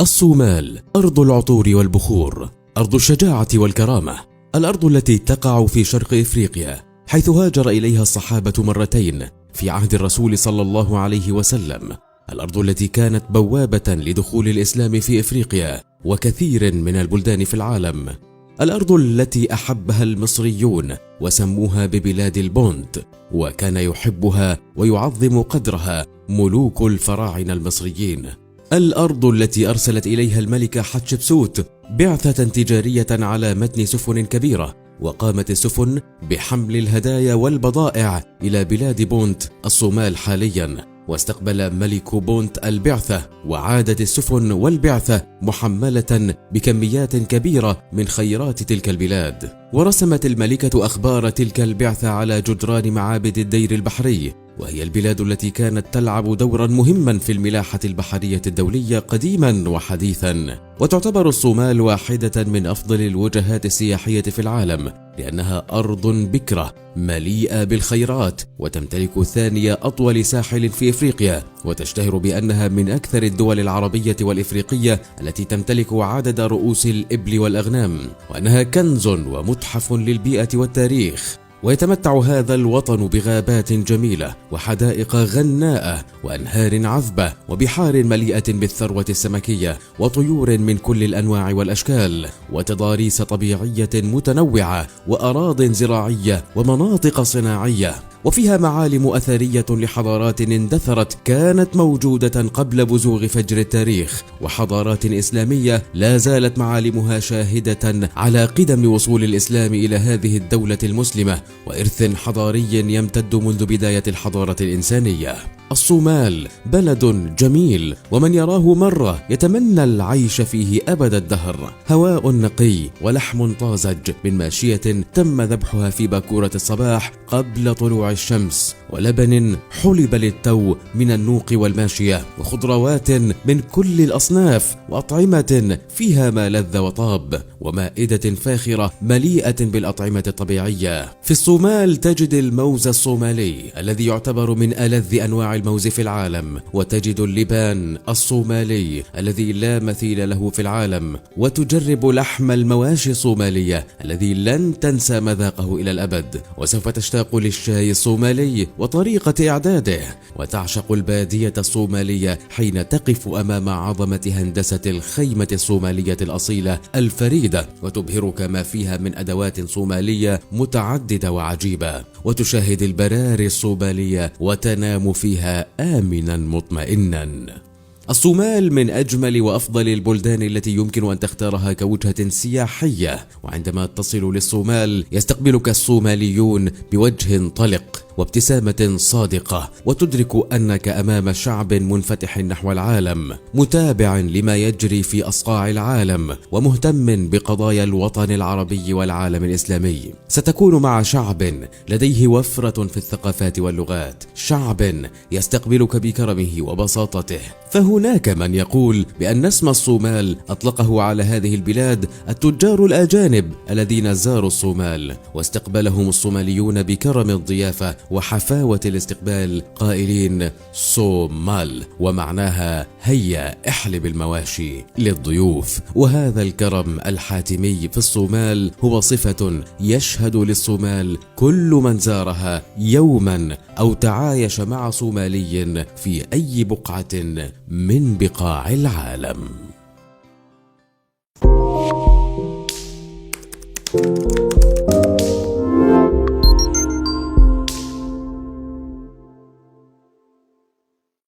الصومال أرض العطور والبخور، أرض الشجاعة والكرامة، الأرض التي تقع في شرق إفريقيا، حيث هاجر إليها الصحابة مرتين في عهد الرسول صلى الله عليه وسلم. الأرض التي كانت بوابة لدخول الإسلام في إفريقيا وكثير من البلدان في العالم. الأرض التي أحبها المصريون وسموها ببلاد البونت، وكان يحبها ويعظم قدرها ملوك الفراعنة المصريين. الأرض التي أرسلت إليها الملكة حتشبسوت بعثة تجارية على متن سفن كبيرة، وقامت السفن بحمل الهدايا والبضائع إلى بلاد بونت الصومال حاليا. واستقبل ملك بونت البعثة، وعادت السفن والبعثة محملة بكميات كبيرة من خيرات تلك البلاد. ورسمت الملكة أخبار تلك البعثة على جدران معابد الدير البحري، وهي البلاد التي كانت تلعب دورا مهما في الملاحة البحرية الدولية قديما وحديثا. وتعتبر الصومال واحدة من أفضل الوجهات السياحية في العالم، لأنها أرض بكرة مليئة بالخيرات، وتمتلك ثاني أطول ساحل في إفريقيا، وتشتهر بأنها من أكثر الدول العربية والإفريقية التي تمتلك عدد رؤوس الإبل والأغنام، وأنها كنز ومتحف للبيئة والتاريخ. ويتمتع هذا الوطن بغابات جميلة وحدائق غناءة وأنهار عذبة وبحار مليئة بالثروة السمكية وطيور من كل الأنواع والأشكال وتضاريس طبيعية متنوعة وأراضٍ زراعية ومناطق صناعية، وفيها معالم أثرية لحضارات اندثرت كانت موجودة قبل بزوغ فجر التاريخ، وحضارات إسلامية لا زالت معالمها شاهدة على قدم وصول الإسلام إلى هذه الدولة المسلمة، وإرث حضاري يمتد منذ بداية الحضارة الإنسانية. الصومال بلد جميل، ومن يراه مرة يتمنى العيش فيه أبد الدهر. هواء نقي ولحم طازج من ماشية تم ذبحها في باكورة الصباح قبل طلوع الشمس، ولبن حلب للتو من النوق والماشية، وخضروات من كل الأصناف، وأطعمة فيها ما لذ وطاب، ومائدة فاخرة مليئة بالأطعمة الطبيعية. في الصومال تجد الموز الصومالي الذي يعتبر من ألذ أنواع الموز في العالم، وتجد اللبان الصومالي الذي لا مثيل له في العالم، وتجرب لحم المواشي الصومالية الذي لن تنسى مذاقه إلى الأبد، وسوف تشتاق للشاي الصومالي وطريقة إعداده، وتعشق البادية الصومالية حين تقف أمام عظمة هندسة الخيمة الصومالية الأصيلة الفريدة، وتبهرك ما فيها من أدوات صومالية متعددة وعجيبة، وتشاهد البراري الصومالية وتنام فيها آمنا مطمئنا. الصومال من أجمل وأفضل البلدان التي يمكن أن تختارها كوجهة سياحية، وعندما تصل للصومال يستقبلك الصوماليون بوجه طلق وابتسامة صادقة، وتدرك أنك أمام شعب منفتح نحو العالم، متابع لما يجري في أصقاع العالم، ومهتم بقضايا الوطن العربي والعالم الإسلامي. ستكون مع شعب لديه وفرة في الثقافات واللغات، شعب يستقبلك بكرمه وبساطته. فهناك من يقول بأن اسم الصومال أطلقه على هذه البلاد التجار الأجانب الذين زاروا الصومال، واستقبلهم الصوماليون بكرم الضيافة وحفاوة الاستقبال قائلين صومال، ومعناها هيا احلب المواشي للضيوف. وهذا الكرم الحاتمي في الصومال هو صفة يشهد للصومال كل من زارها يوما أو تعايش مع صومالي في أي بقعة من بقاع العالم.